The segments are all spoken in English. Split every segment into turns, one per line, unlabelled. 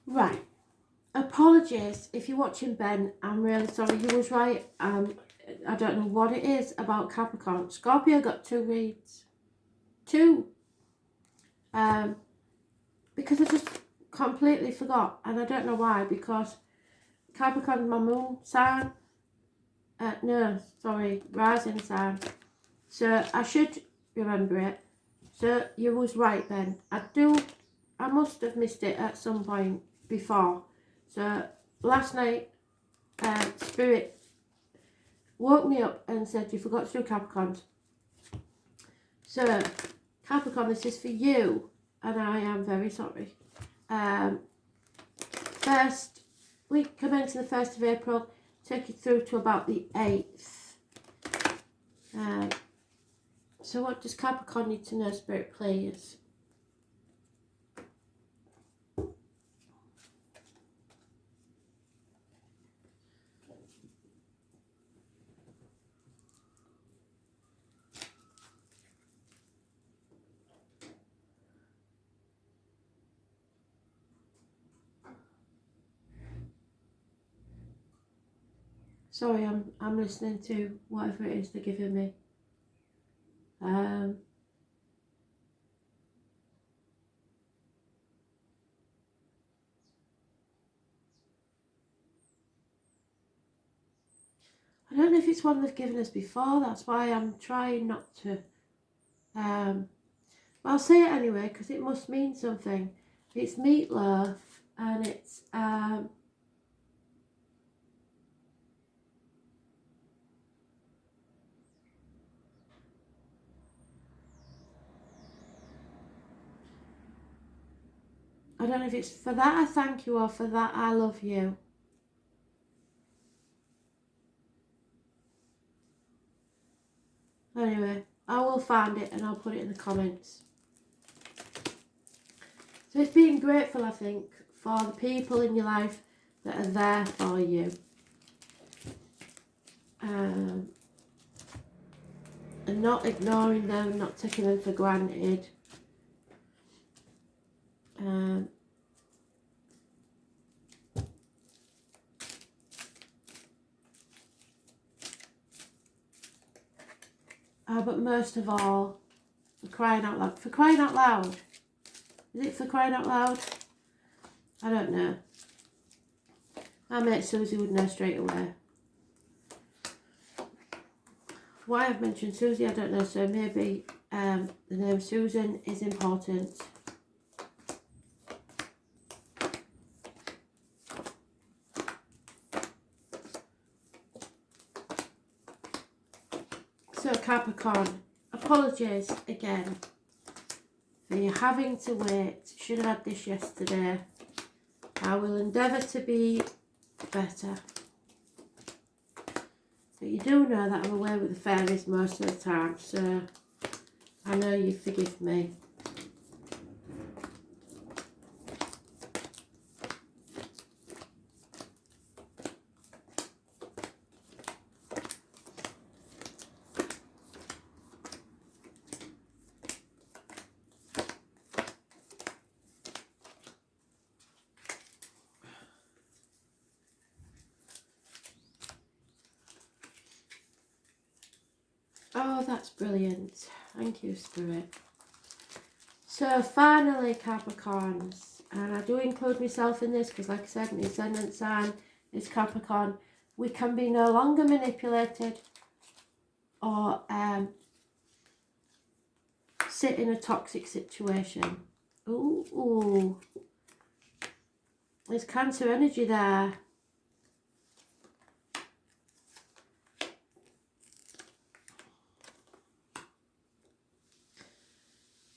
Right. Apologies if you're watching, Ben. I'm really sorry. You was right. I don't know what it is about Capricorn. Scorpio got 2 reads. 2. Because I just completely forgot, and I don't know why, because Capricorn is my moon sign. Rising sign. So I should remember it. So you was right, Ben. I must have missed it at some point before. So last night, Spirit woke me up and said you forgot to do Capricorns. So Capricorn, this is for you, and I am very sorry. First week commencing the 1st of April, take you through to about the 8th. So what does Capricorn need to know, Spirit, please? Sorry, I'm listening to whatever it is they're giving me. I don't know if it's one they've given us before. That's why I'm trying not to. But I'll say it anyway because it must mean something. It's meatloaf, and it's I don't know if it's for that I thank you or for that I love you. Anyway, I will find it and I'll put it in the comments. So it's being grateful, I think, for the people in your life that are there for you. And not ignoring them, not taking them for granted. But most of all, for crying out loud. For crying out loud. Is it for crying out loud? I don't know. My mate Susie would know straight away. Why I've mentioned Susie, I don't know. So maybe the name Susan is important. So Capricorn, apologies again for you having to wait. Should have had this yesterday. I will endeavour to be better. But you do know that I'm away with the fairies most of the time, so I know you forgive me. Oh, that's brilliant. Thank you, Spirit. So finally, Capricorns, and I do include myself in this because, like I said, my ascendant sign is Capricorn. We can be no longer manipulated or sit in a toxic situation. Ooh. There's Cancer energy there.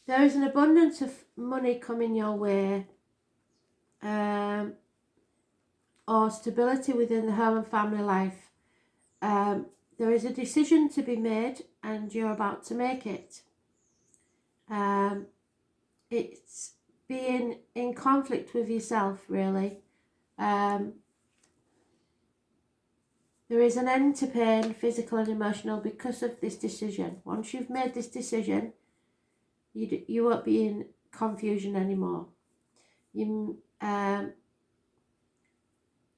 There is an abundance of money coming your way, or stability within the home and family life. There is a decision to be made and you're about to make it. It's being in conflict with yourself, really. There is an end to pain, physical and emotional, because of this decision. Once you've made this decision, you won't be in confusion anymore.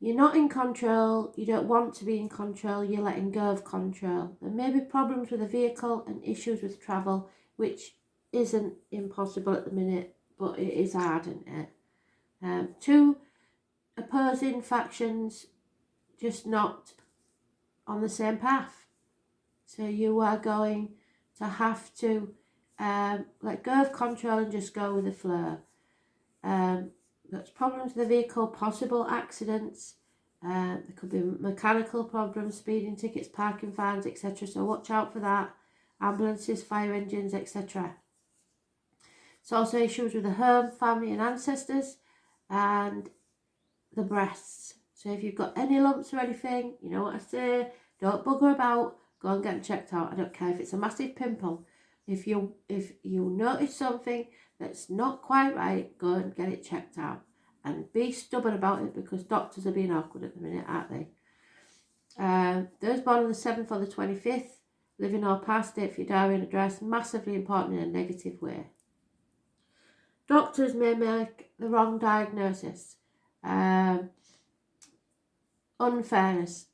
You're not in control, you don't want to be in control, you're letting go of control. There may be problems with the vehicle and issues with travel, which isn't impossible at the minute, but it is hard, isn't it? Two opposing factions just not on the same path. So you are going to have to let go of control and just go with the flow. There's problems with the vehicle, possible accidents. There could be mechanical problems, speeding tickets, parking fines, etc. So watch out for that. Ambulances, fire engines, etc. It's also issues with the home, family and ancestors, and the breasts. So if you've got any lumps or anything, you know what I say, don't bugger about, go and get them checked out. I don't care if it's a massive pimple. If you notice something that's not quite right, go and get it checked out. And be stubborn about it, because doctors are being awkward at the minute, aren't they? Those born on the 7th or the 25th, living or past date for your diary and address, massively important in a negative way. Doctors may make the wrong diagnosis. Unfairness.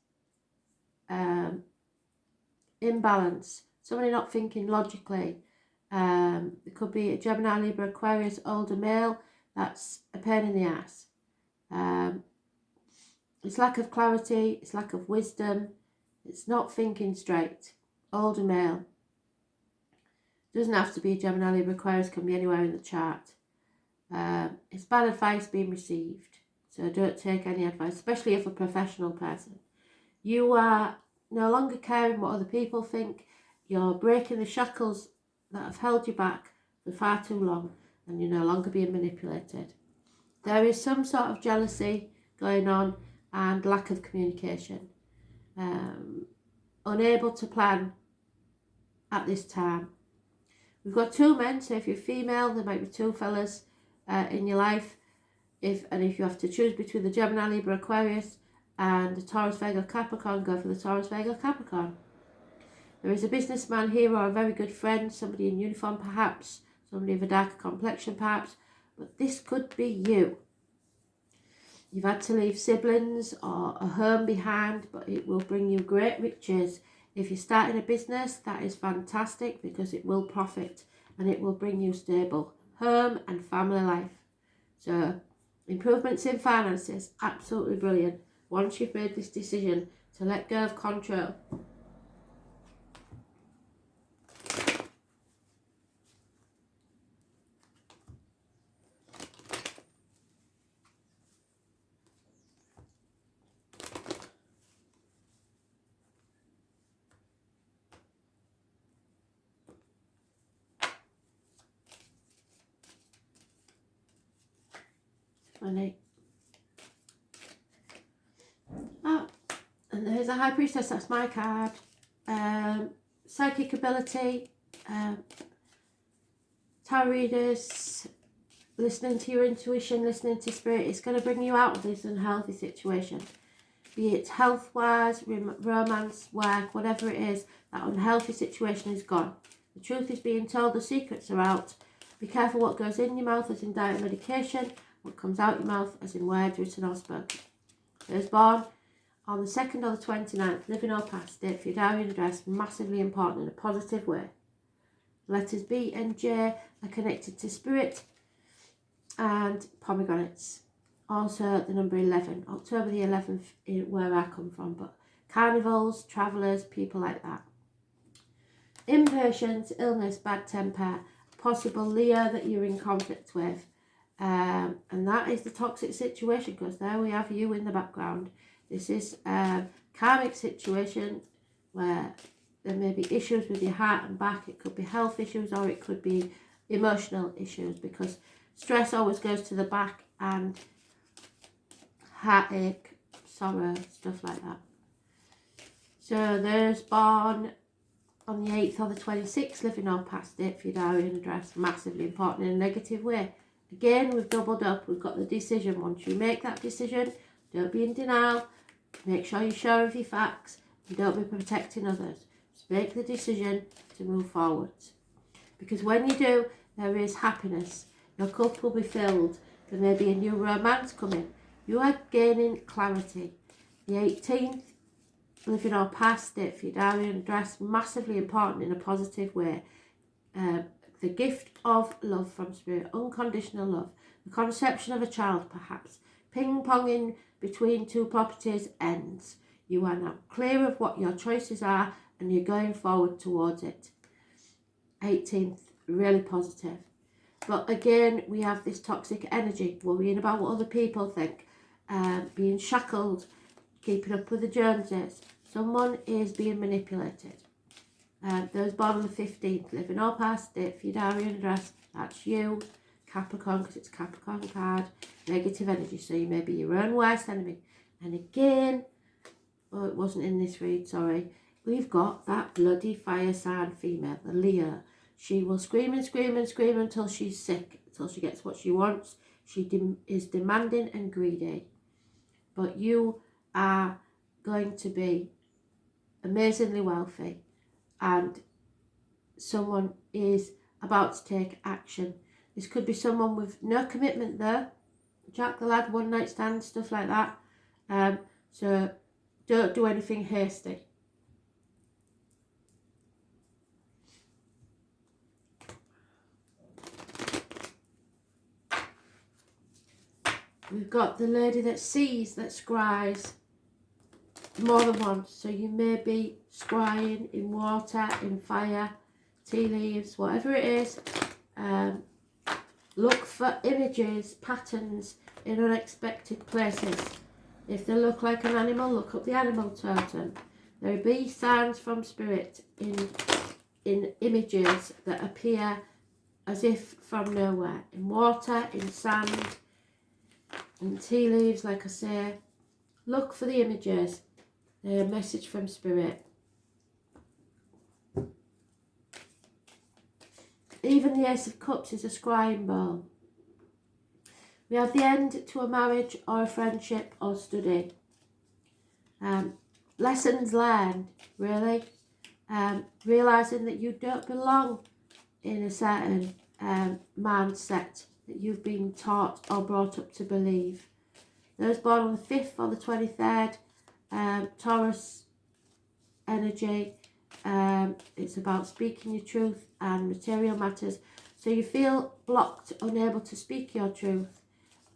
Imbalance. Somebody not thinking logically. It could be a Gemini, Libra, Aquarius, older male. That's a pain in the ass. It's lack of clarity, it's lack of wisdom, it's not thinking straight. Older male. Doesn't have to be a Gemini, Libra, Aquarius, can be anywhere in the chart. It's bad advice being received, so don't take any advice, especially if a professional person. You are no longer caring what other people think. You're breaking the shackles that have held you back for far too long, and you're no longer being manipulated. There is some sort of jealousy going on and lack of communication. Unable to plan at this time. We've got two men, so if you're female, there might be two fellas in your life. If you have to choose between the Gemini, Libra, Aquarius and the Taurus, Virgo, Capricorn, go for the Taurus, Virgo, Capricorn. There is a businessman here or a very good friend, somebody in uniform perhaps, somebody of a darker complexion perhaps, but this could be you. You've had to leave siblings or a home behind, but it will bring you great riches. If you're starting a business, that is fantastic, because it will profit and it will bring you stable home and family life. So improvements in finances, absolutely brilliant. Once you've made this decision to let go of control. Funny. Oh, and there's a High Priestess, that's my card. Psychic ability, tarot readers, listening to your intuition, listening to spirit, it's going to bring you out of this unhealthy situation. Be it health-wise, romance, work, whatever it is, that unhealthy situation is gone. The truth is being told, the secrets are out. Be careful what goes in your mouth, as in diet medication, what comes out your mouth, as in words written or spoken. Those born on the 2nd or the 29th, living or past date for your diary and address, massively important in a positive way. Letters B and J are connected to spirit and pomegranates. Also the number 11, October the 11th, where I come from, but carnivals, travellers, people like that. Impatience, illness, bad temper, possible Leo that you're in conflict with. And that is the toxic situation, because there we have you in the background. This is a karmic situation where there may be issues with your heart and back. It could be health issues or it could be emotional issues, because stress always goes to the back, and heartache, sorrow, stuff like that. So those born on the 8th or the 26th, living or past date for your diary and address, massively important in a negative way. Again, we've doubled up. We've got the decision. Once you make that decision, don't be in denial. Make sure you're sure of your facts and don't be protecting others. Just make the decision to move forwards. Because when you do, there is happiness. Your cup will be filled. There may be a new romance coming. You are gaining clarity. The 18th, living or past it for your diary and address, massively important in a positive way. The gift of love from spirit, unconditional love, the conception of a child perhaps, ping-ponging between two properties ends. You are now clear of what your choices are and you're going forward towards it. 18th, really positive. But again, we have this toxic energy, worrying about what other people think, being shackled, keeping up with the Joneses. Someone is being manipulated. Those born on the 15th, living or past it, for your diary and address, that's you. Capricorn, because it's Capricorn card. Negative energy, so you may be your own worst enemy. And again, oh, it wasn't in this read, sorry. We've got that bloody fire sign female, the Leo. She will scream and scream and scream until she's sick, until she gets what she wants. She is demanding and greedy. But you are going to be amazingly wealthy, and someone is about to take action. This could be someone with no commitment there. Jack the lad, one night stand, stuff like that. So don't do anything hasty. We've got the lady that sees, that scries more than once. So you may be scrying in water, in fire, tea leaves, whatever it is. Look for images, patterns in unexpected places. If they look like an animal, look up the animal totem. There will be signs from spirit in images that appear as if from nowhere. In water, in sand, in tea leaves, like I say. Look for the images. They're a message from spirit. Even the Ace of Cups is a scrying bowl. We have the end to a marriage or a friendship or study. Lessons learned, really. Realising that you don't belong in a certain mindset that you've been taught or brought up to believe. Those born on the 5th or the 23rd, Taurus energy, it's about speaking your truth and material matters. So you feel blocked, unable to speak your truth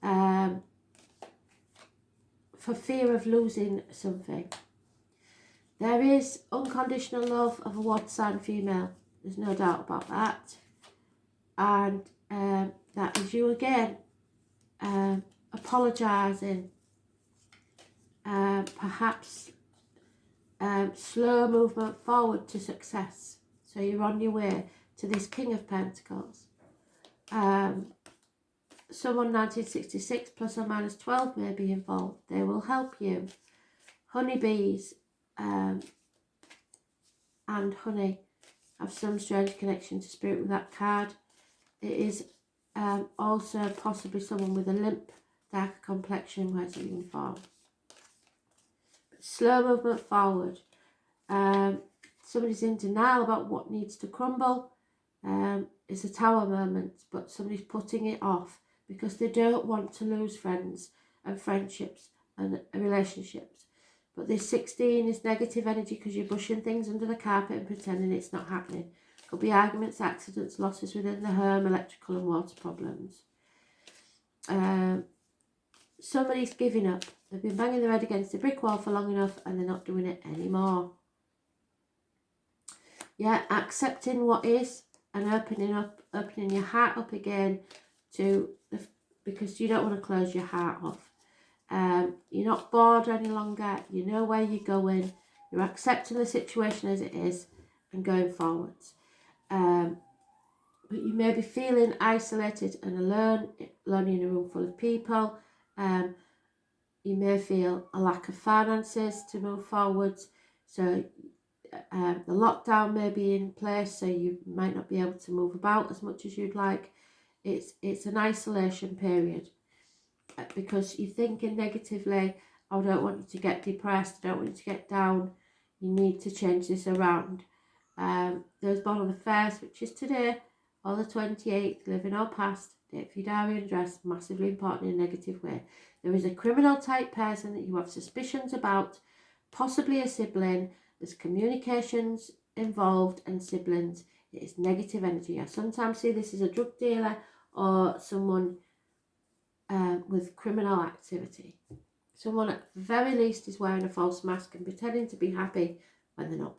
for fear of losing something. There is unconditional love of a water sign female. There's no doubt about that. And that is you again, apologising, perhaps slow movement forward to success. So you're on your way to this King of Pentacles. Someone 1966 plus or minus 12 may be involved. They will help you. Honeybees and honey have some strange connection to spirit with that card. It is also possibly someone with a limp, darker complexion wears a uniform. Slow movement forward. Somebody's in denial about what needs to crumble. It's a tower moment, but somebody's putting it off because they don't want to lose friends and friendships and relationships. But this 16 is negative energy because you're brushing things under the carpet and pretending it's not happening. Could be arguments, accidents, losses within the home, electrical and water problems. Somebody's giving up. They've been banging their head against the brick wall for long enough and they're not doing it anymore. Yeah, accepting what is and opening your heart up again because you don't want to close your heart off. You're not bored any longer. You know where you're going. You're accepting the situation as it is and going forwards. But you may be feeling isolated and alone in a room full of people. You may feel a lack of finances to move forwards. So the lockdown may be in place, so you might not be able to move about as much as you'd like. It's an isolation period because you're thinking negatively. I don't want you to get depressed. I don't want you to get down. You need to change this around. Those born on the 1st, which is today, or the 28th, living or past, date for your diary and address, massively important in a negative way. There is a criminal type person that you have suspicions about, possibly a sibling. There's communications involved and siblings. It is negative energy. I sometimes see this as a drug dealer or someone with criminal activity. Someone at the very least is wearing a false mask and pretending to be happy when they're not.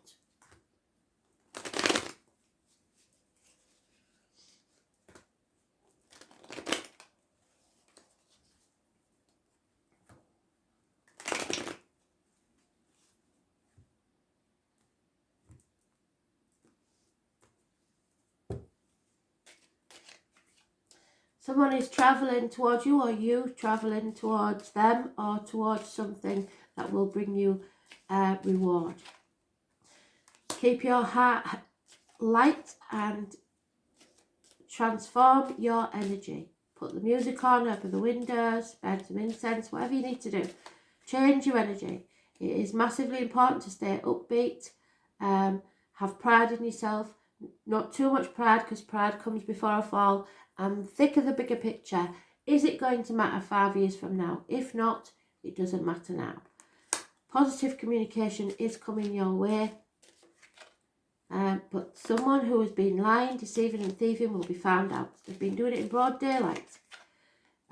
Someone is travelling towards you, or you travelling towards them, or towards something that will bring you reward. Keep your heart light and transform your energy. Put the music on, open the windows, burn some incense, whatever you need to do. Change your energy. It is massively important to stay upbeat, have pride in yourself, not too much pride, because pride comes before a fall. Think of the bigger picture. Is it going to matter 5 years from now? If not, it doesn't matter now. Positive communication is coming your way. But someone who has been lying, deceiving and thieving will be found out. They've been doing it in broad daylight.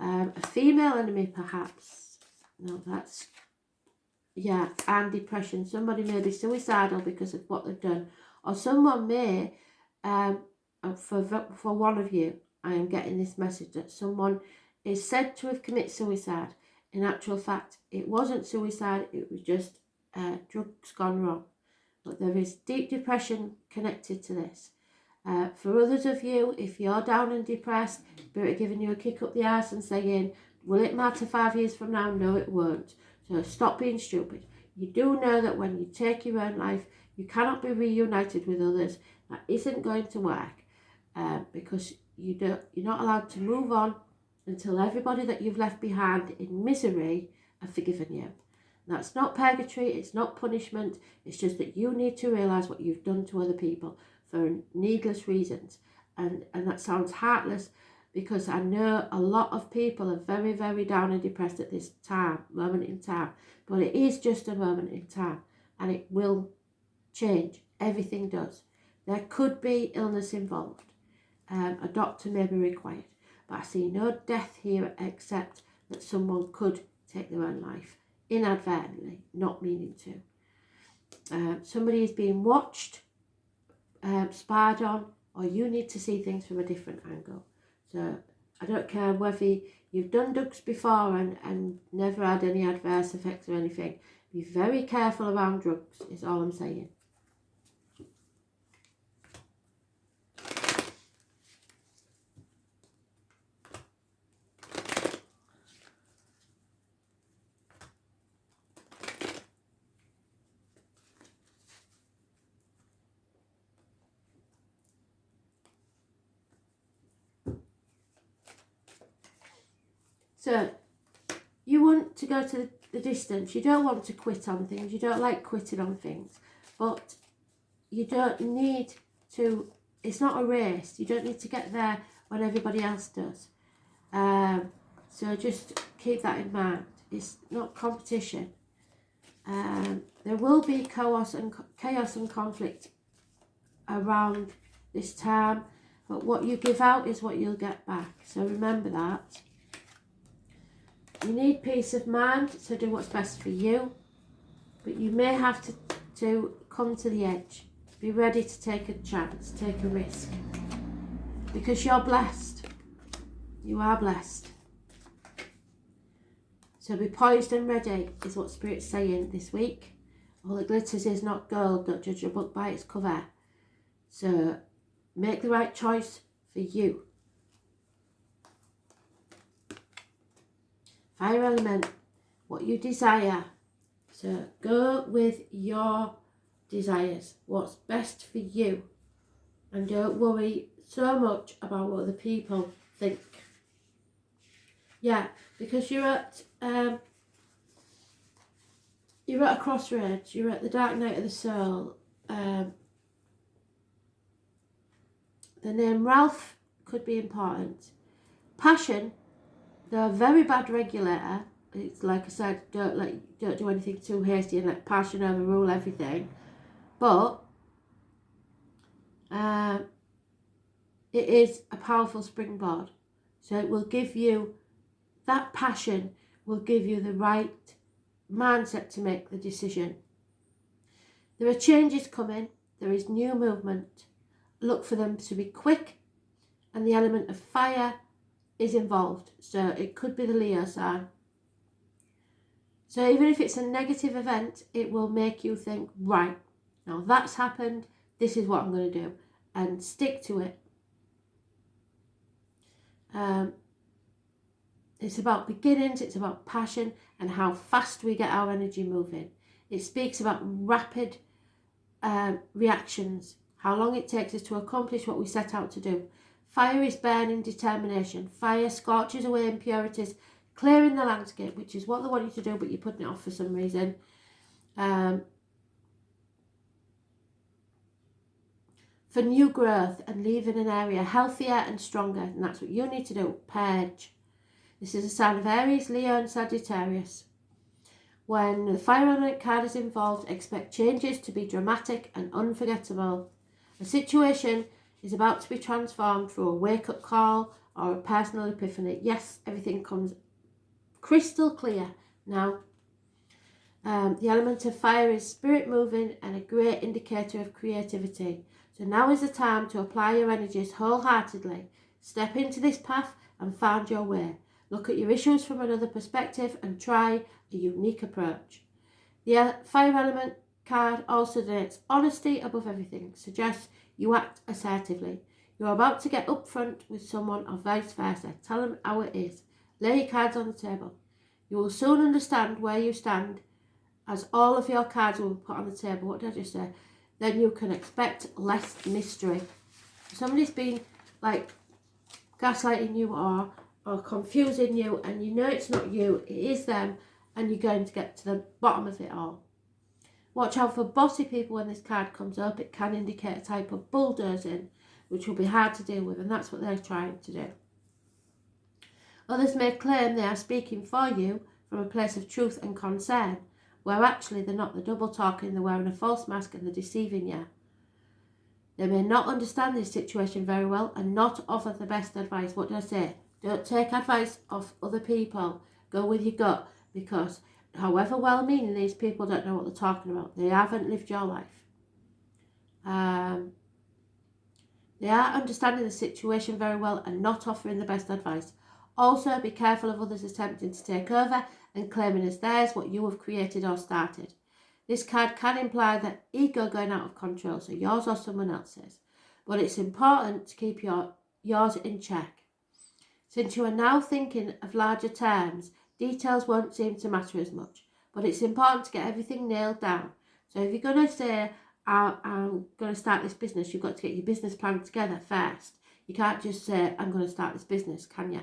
A female enemy perhaps. No, that's... Yeah, and depression. Somebody may be suicidal because of what they've done. Or someone may, for one of you, I am getting this message that someone is said to have committed suicide. In actual fact, it wasn't suicide, it was just drugs gone wrong. But there is deep depression connected to this. For others of you, if you're down and depressed, Spirit giving you a kick up the arse and saying, will it matter 5 years from now? No, it won't. So stop being stupid. You do know that when you take your own life, you cannot be reunited with others. That isn't going to work because you're not allowed to move on until everybody that you've left behind in misery have forgiven you. That's not purgatory, it's not punishment, it's just that you need to realise what you've done to other people for needless reasons. And that sounds heartless, because I know a lot of people are very, very down and depressed at this moment in time. But it is just a moment in time, and it will change. Everything does. There could be illness involved. A doctor may be required. But I see no death here except that someone could take their own life inadvertently, not meaning to. Somebody is being watched, spied on, or you need to see things from a different angle. So I don't care whether you've done drugs before and never had any adverse effects or anything. Be very careful around drugs is all I'm saying. So, you want to go to the distance. You don't want to quit on things. You don't like quitting on things. But you don't need to... It's not a race. You don't need to get there when everybody else does. So just keep that in mind. It's not competition. There will be chaos and conflict around this time. But what you give out is what you'll get back. So remember that. You need peace of mind to do what's best for you, but you may have to come to the edge. Be ready to take a chance, take a risk, because you're blessed. You are blessed. So be poised and ready is what Spirit's saying this week. All that glitters is not gold. Don't judge a book by its cover. So make the right choice for you. Fire element, what you desire. So go with your desires, what's best for you, and don't worry so much about what other people think. Yeah, because you're at a crossroads. You're at the dark night of the soul. The name Ralph could be important. Passion, they're a very bad regulator. It's like I said, don't do anything too hasty and let passion overrule everything. But it is a powerful springboard. So it will give you, that passion will give you the right mindset to make the decision. There are changes coming. There is new movement. Look for them to be quick, and the element of fire is involved. So it could be the Leo sign. So even if it's a negative event, it will make you think, right, now that's happened, this is what I'm going to do, and stick to it. It's about beginnings, it's about passion, and how fast we get our energy moving. It speaks about rapid reactions, how long it takes us to accomplish what we set out to do. Fire is burning determination. Fire scorches away impurities, clearing the landscape, which is what they want you to do, but you're putting it off for some reason. For new growth and leaving an area healthier and stronger, and that's what you need to do. Purge. This is a sign of Aries, Leo and Sagittarius. When the fire element card is involved, expect changes to be dramatic and unforgettable. A situation is about to be transformed through a wake-up call or a personal epiphany. Yes, everything comes crystal clear now. The element of fire is spirit moving and a great indicator of creativity. So now is the time to apply your energies wholeheartedly. Step into this path and find your way. Look at your issues from another perspective and try a unique approach. The fire element card also denotes honesty above everything. Suggests you act assertively. You're about to get upfront with someone or vice versa. Tell them how it is. Lay your cards on the table. You will soon understand where you stand as all of your cards will be put on the table. What did I just say? Then you can expect less mystery. Somebody's been like gaslighting you or confusing you, and you know it's not you, it is them, and you're going to get to the bottom of it all. Watch out for bossy people when this card comes up. It can indicate a type of bulldozing, which will be hard to deal with, and that's what they're trying to do. Others may claim they are speaking for you from a place of truth and concern, where actually they're not. They're double talking, they're wearing a false mask, and they're deceiving you. They may not understand this situation very well and not offer the best advice. What did I say? Don't take advice of other people. Go with your gut, because however well-meaning these people don't know what they're talking about. They haven't lived your life. They are understanding the situation very well and not offering the best advice. Also, be careful of others attempting to take over and claiming as theirs what you have created or started. This card can imply that ego going out of control, so yours or someone else's. But it's important to keep yours in check. Since you are now thinking of larger terms, details won't seem to matter as much. But it's important to get everything nailed down. So if you're going to say, I'm going to start this business, you've got to get your business plan together first. You can't just say, I'm going to start this business, can you?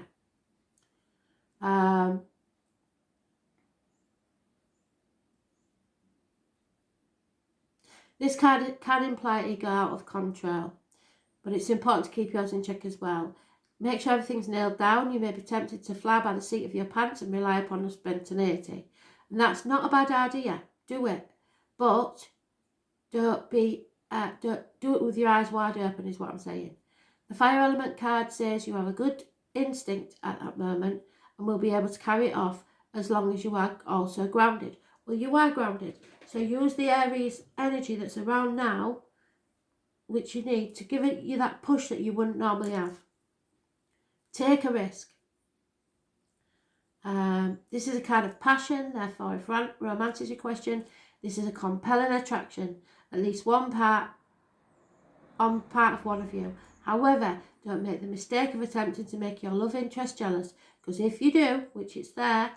This card can imply ego out of control, but it's important to keep yours in check as well. Make sure everything's nailed down. You may be tempted to fly by the seat of your pants and rely upon spontaneity. And that's not a bad idea. Do it. But don't do it with your eyes wide open is what I'm saying. The fire element card says you have a good instinct at that moment and will be able to carry it off as long as you are also grounded. Well, you are grounded. So use the Aries energy that's around now, which you need to give you that push that you wouldn't normally have. Take a risk. This is a kind of passion, therefore if romance is your question, this is a compelling attraction, at least on part of one of you. However, don't make the mistake of attempting to make your love interest jealous, because if you do, which it's there,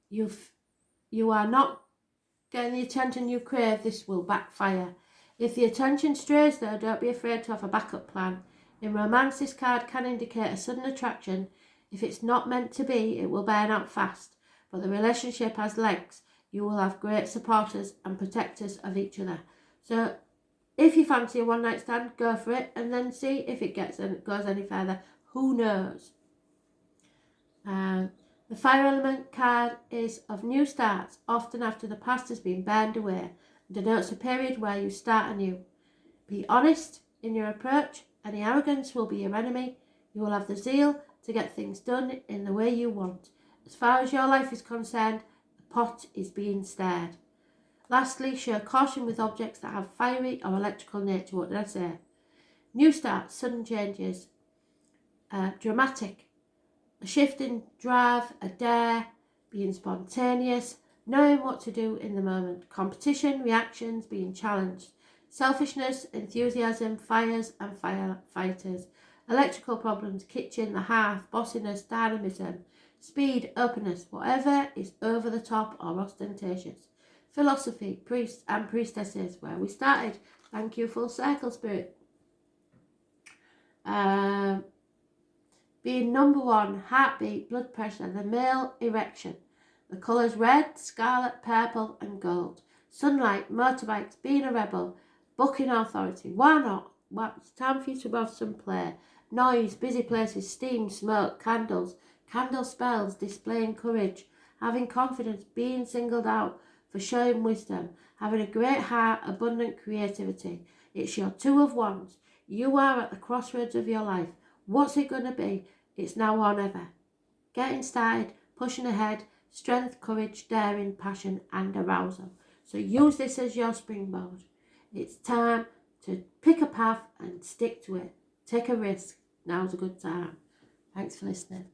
you are not getting the attention you crave. This will backfire. If the attention strays though, don't be afraid to have a backup plan. In romance, this card can indicate a sudden attraction. If it's not meant to be, it will burn out fast, but the relationship has legs. you will have great supporters and protectors of each other. So if you fancy a one night stand, go for it and then see if it goes any further. Who knows? The fire element card is of new starts, often after the past has been burned away, and denotes a period where you start anew. Be honest in your approach. Any arrogance will be your enemy. You will have the zeal to get things done in the way you want. As far as your life is concerned, the pot is being stirred. Lastly, show caution with objects that have fiery or electrical nature. What did I say? New starts, sudden changes, dramatic, a shift in drive, a dare, being spontaneous, knowing what to do in the moment, competition, reactions, being challenged, selfishness, enthusiasm, fires and firefighters, electrical problems, kitchen, the hearth, bossiness, dynamism, speed, openness, whatever is over the top or ostentatious. Philosophy, priests and priestesses, where we started. Thank you, full circle spirit. Being number one, heartbeat, blood pressure, the male erection. The colours red, scarlet, purple and gold. Sunlight, motorbikes, being a rebel, booking authority. Why not? Well, it's time for you to have some play. Noise, busy places, steam, smoke, candles, candle spells, displaying courage, having confidence, being singled out for showing wisdom, having a great heart, abundant creativity. It's your 2 of Wands. You are at the crossroads of your life. What's it going to be? It's now or never. Getting started, pushing ahead, strength, courage, daring, passion and arousal. So use this as your springboard. It's time to pick a path and stick to it. Take a risk. Now's a good time. Thanks for listening.